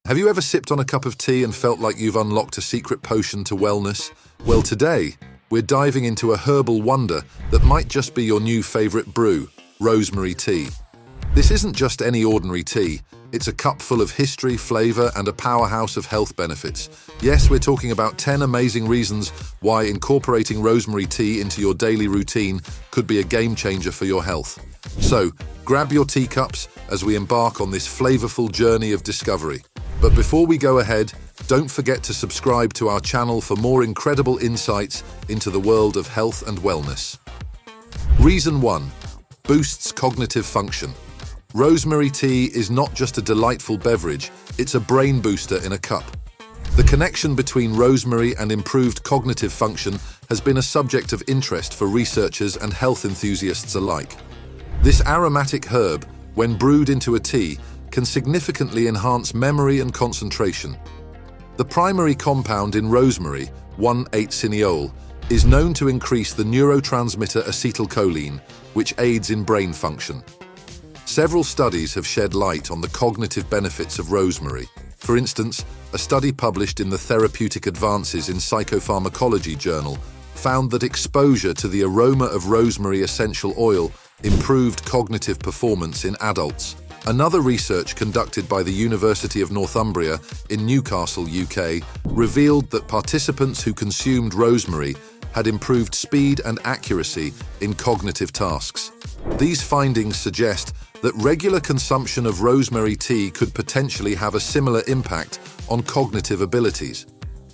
Have you ever sipped on a cup of tea and felt like you've unlocked a secret potion to wellness? Well, today, we're diving into a herbal wonder that might just be your new favorite brew, rosemary tea. This isn't just any ordinary tea. It's a cup full of history, flavor, and a powerhouse of health benefits. Yes, we're talking about 10 amazing reasons why incorporating rosemary tea into your daily routine could be a game changer for your health. So, grab your teacups as we embark on this flavorful journey of discovery. But before we go ahead, don't forget to subscribe to our channel for more incredible insights into the world of health and wellness. Reason 1. Boosts cognitive function. Rosemary tea is not just a delightful beverage, it's a brain booster in a cup. The connection between rosemary and improved cognitive function has been a subject of interest for researchers and health enthusiasts alike. This aromatic herb, when brewed into a tea, can significantly enhance memory and concentration. The primary compound in rosemary, 1,8-cineole, is known to increase the neurotransmitter acetylcholine, which aids in brain function. Several studies have shed light on the cognitive benefits of rosemary. For instance, a study published in the Therapeutic Advances in Psychopharmacology journal found that exposure to the aroma of rosemary essential oil improved cognitive performance in adults. Another research conducted by the University of Northumbria in Newcastle, UK, revealed that participants who consumed rosemary had improved speed and accuracy in cognitive tasks. These findings suggest that regular consumption of rosemary tea could potentially have a similar impact on cognitive abilities.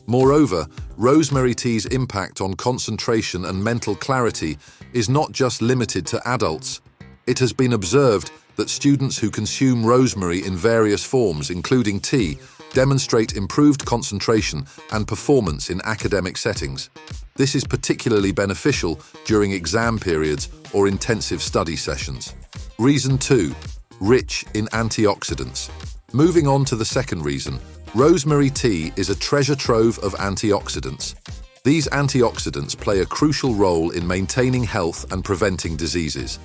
Moreover, rosemary tea's impact on concentration and mental clarity is not just limited to adults. It has been observed that students who consume rosemary in various forms, including tea, demonstrate improved concentration and performance in academic settings. This is particularly beneficial during exam periods or intensive study sessions. Reason 2. Rich in antioxidants. Moving on to the second reason, rosemary tea is a treasure trove of antioxidants. These antioxidants play a crucial role in maintaining health and preventing diseases.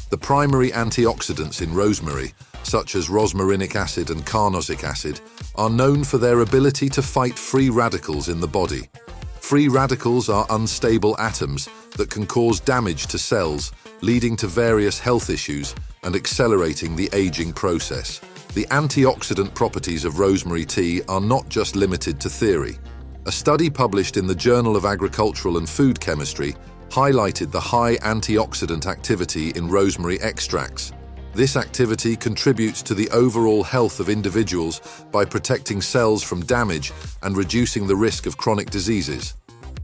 The primary antioxidants in rosemary, such as rosmarinic acid and carnosic acid, are known for their ability to fight free radicals in the body. Free radicals are unstable atoms that can cause damage to cells, leading to various health issues and accelerating the aging process. The antioxidant properties of rosemary tea are not just limited to theory. A study published in the Journal of Agricultural and Food Chemistry highlighted the high antioxidant activity in rosemary extracts. This activity contributes to the overall health of individuals by protecting cells from damage and reducing the risk of chronic diseases.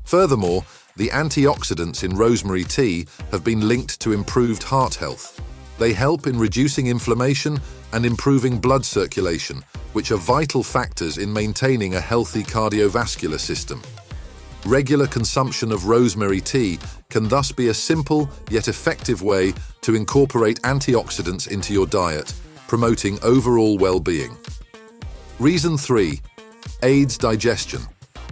Furthermore, the antioxidants in rosemary tea have been linked to improved heart health. They help in reducing inflammation and improving blood circulation, which are vital factors in maintaining a healthy cardiovascular system. Regular consumption of rosemary tea can thus be a simple yet effective way to incorporate antioxidants into your diet, promoting overall well-being. Reason 3. Aids digestion.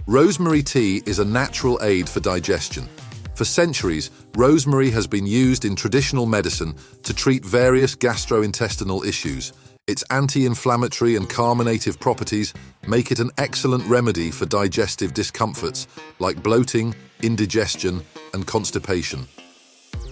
Rosemary tea is a natural aid for digestion. For centuries, rosemary has been used in traditional medicine to treat various gastrointestinal issues. Its anti-inflammatory and carminative properties make it an excellent remedy for digestive discomforts like bloating, indigestion, and constipation.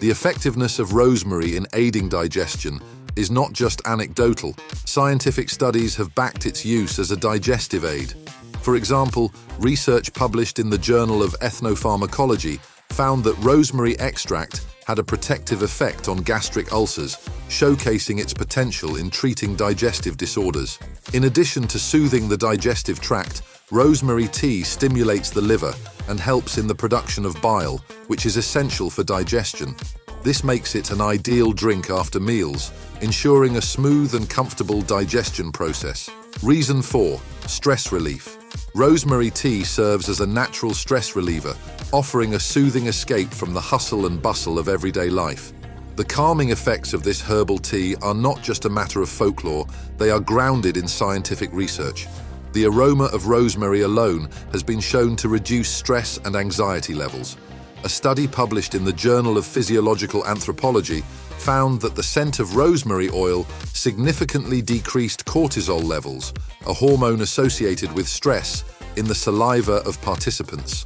The effectiveness of rosemary in aiding digestion is not just anecdotal. Scientific studies have backed its use as a digestive aid. For example, research published in the Journal of Ethnopharmacology found that rosemary extract had a protective effect on gastric ulcers, showcasing its potential in treating digestive disorders. In addition to soothing the digestive tract, rosemary tea stimulates the liver and helps in the production of bile, which is essential for digestion. This makes it an ideal drink after meals, ensuring a smooth and comfortable digestion process. Reason 4. Stress relief. Rosemary tea serves as a natural stress reliever, offering a soothing escape from the hustle and bustle of everyday life. The calming effects of this herbal tea are not just a matter of folklore, they are grounded in scientific research. The aroma of rosemary alone has been shown to reduce stress and anxiety levels. A study published in the Journal of Physiological Anthropology found that the scent of rosemary oil significantly decreased cortisol levels, a hormone associated with stress, in the saliva of participants.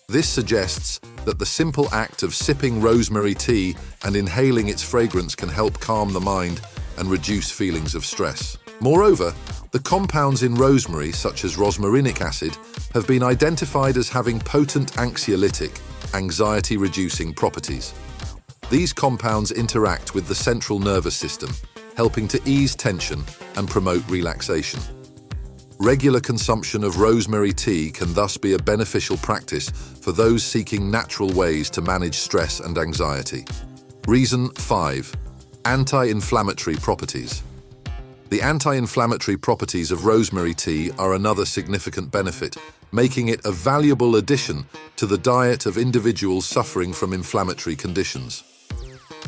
This suggests that the simple act of sipping rosemary tea and inhaling its fragrance can help calm the mind and reduce feelings of stress. Moreover, the compounds in rosemary, such as rosmarinic acid, have been identified as having potent anxiolytic, anxiety-reducing properties. These compounds interact with the central nervous system, helping to ease tension and promote relaxation. Regular consumption of rosemary tea can thus be a beneficial practice for those seeking natural ways to manage stress and anxiety. Reason 5. Anti-inflammatory properties. The anti-inflammatory properties of rosemary tea are another significant benefit, making it a valuable addition to the diet of individuals suffering from inflammatory conditions.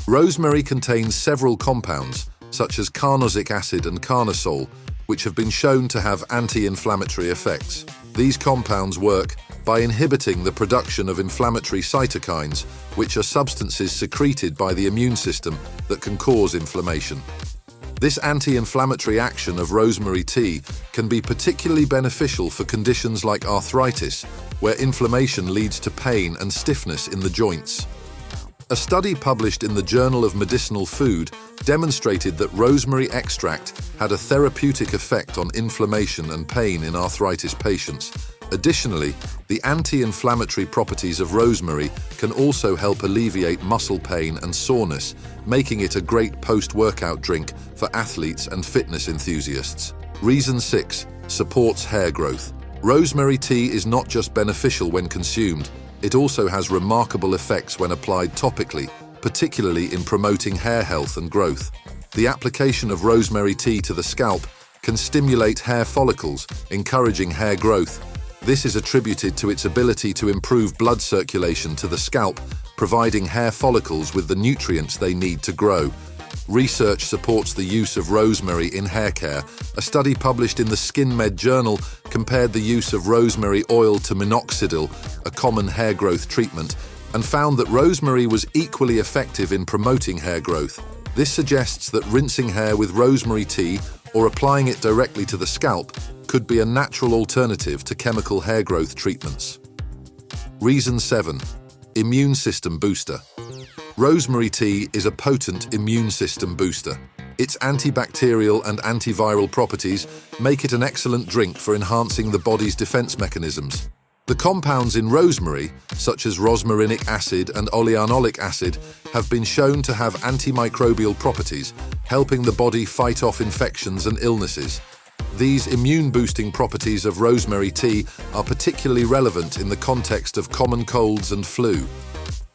Rosemary contains several compounds, such as carnosic acid and carnosol, which have been shown to have anti-inflammatory effects. These compounds work by inhibiting the production of inflammatory cytokines, which are substances secreted by the immune system that can cause inflammation. This anti-inflammatory action of rosemary tea can be particularly beneficial for conditions like arthritis, where inflammation leads to pain and stiffness in the joints. A study published in the Journal of Medicinal Food demonstrated that rosemary extract had a therapeutic effect on inflammation and pain in arthritis patients. Additionally, the anti-inflammatory properties of rosemary can also help alleviate muscle pain and soreness, making it a great post-workout drink for athletes and fitness enthusiasts. Reason 6. Supports hair growth. Rosemary tea is not just beneficial when consumed, it also has remarkable effects when applied topically, particularly in promoting hair health and growth. The application of rosemary tea to the scalp can stimulate hair follicles, encouraging hair growth. This is attributed to its ability to improve blood circulation to the scalp, providing hair follicles with the nutrients they need to grow. Research supports the use of rosemary in hair care. A study published in the SkinMed journal compared the use of rosemary oil to minoxidil, a common hair growth treatment, and found that rosemary was equally effective in promoting hair growth. This suggests that rinsing hair with rosemary tea or applying it directly to the scalp could be a natural alternative to chemical hair growth treatments. Reason 7. Immune system booster. Rosemary tea is a potent immune system booster. Its antibacterial and antiviral properties make it an excellent drink for enhancing the body's defense mechanisms. The compounds in rosemary, such as rosmarinic acid and oleanolic acid, have been shown to have antimicrobial properties, helping the body fight off infections and illnesses. These immune-boosting properties of rosemary tea are particularly relevant in the context of common colds and flu.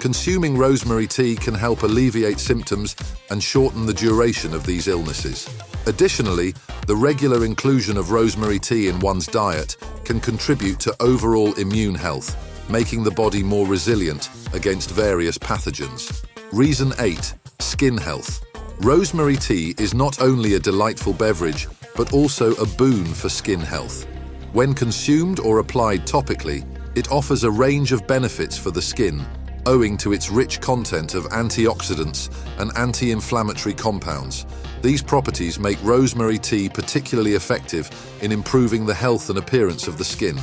Consuming rosemary tea can help alleviate symptoms and shorten the duration of these illnesses. Additionally, the regular inclusion of rosemary tea in one's diet can contribute to overall immune health, making the body more resilient against various pathogens. Reason 8. Skin health. Rosemary tea is not only a delightful beverage, but also a boon for skin health. When consumed or applied topically, it offers a range of benefits for the skin, owing to its rich content of antioxidants and anti-inflammatory compounds. These properties make rosemary tea particularly effective in improving the health and appearance of the skin.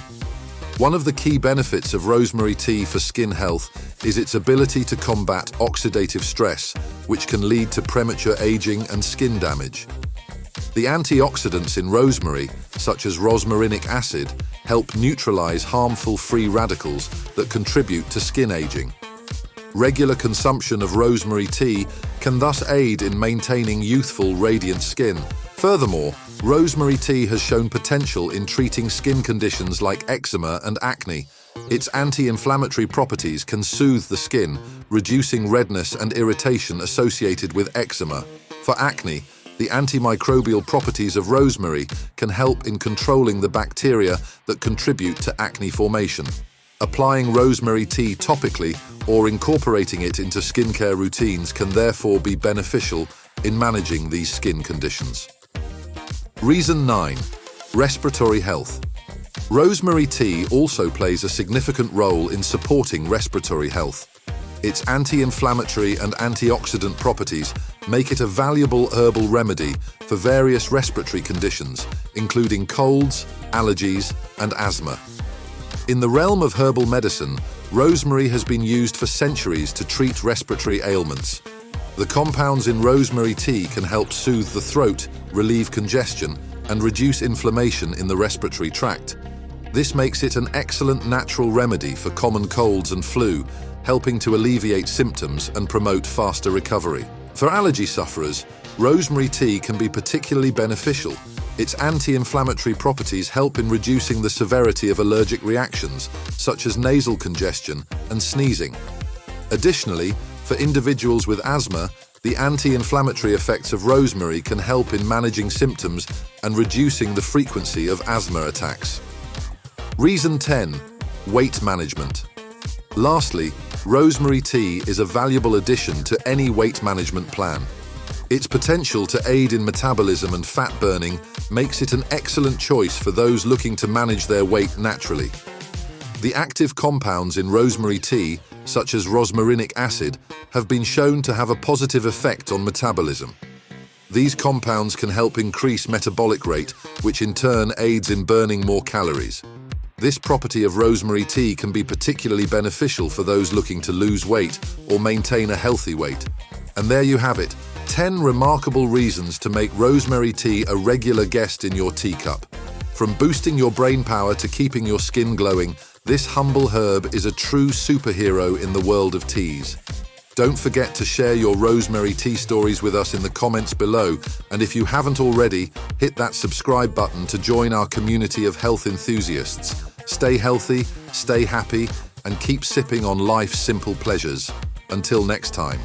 One of the key benefits of rosemary tea for skin health is its ability to combat oxidative stress, which can lead to premature aging and skin damage. The antioxidants in rosemary, such as rosmarinic acid, help neutralize harmful free radicals that contribute to skin aging. Regular consumption of rosemary tea can thus aid in maintaining youthful, radiant skin. Furthermore, rosemary tea has shown potential in treating skin conditions like eczema and acne. Its anti-inflammatory properties can soothe the skin, reducing redness and irritation associated with eczema. For acne, the antimicrobial properties of rosemary can help in controlling the bacteria that contribute to acne formation. Applying rosemary tea topically or incorporating it into skincare routines can therefore be beneficial in managing these skin conditions. Reason 9. Respiratory health. Rosemary tea also plays a significant role in supporting respiratory health. Its anti-inflammatory and antioxidant properties make it a valuable herbal remedy for various respiratory conditions, including colds, allergies, and asthma. In the realm of herbal medicine, rosemary has been used for centuries to treat respiratory ailments. The compounds in rosemary tea can help soothe the throat, relieve congestion, and reduce inflammation in the respiratory tract. This makes it an excellent natural remedy for common colds and flu, helping to alleviate symptoms and promote faster recovery. For allergy sufferers, rosemary tea can be particularly beneficial. Its anti-inflammatory properties help in reducing the severity of allergic reactions, such as nasal congestion and sneezing. Additionally, for individuals with asthma, the anti-inflammatory effects of rosemary can help in managing symptoms and reducing the frequency of asthma attacks. Reason 10. Weight management. Lastly, rosemary tea is a valuable addition to any weight management plan. Its potential to aid in metabolism and fat burning makes it an excellent choice for those looking to manage their weight naturally. The active compounds in rosemary tea, such as rosmarinic acid, have been shown to have a positive effect on metabolism. These compounds can help increase metabolic rate, which in turn aids in burning more calories. This property of rosemary tea can be particularly beneficial for those looking to lose weight or maintain a healthy weight. And there you have it, 10 remarkable reasons to make rosemary tea a regular guest in your teacup. From boosting your brain power to keeping your skin glowing, this humble herb is a true superhero in the world of teas. Don't forget to share your rosemary tea stories with us in the comments below, and if you haven't already, hit that subscribe button to join our community of health enthusiasts. Stay healthy, stay happy, and keep sipping on life's simple pleasures. Until next time.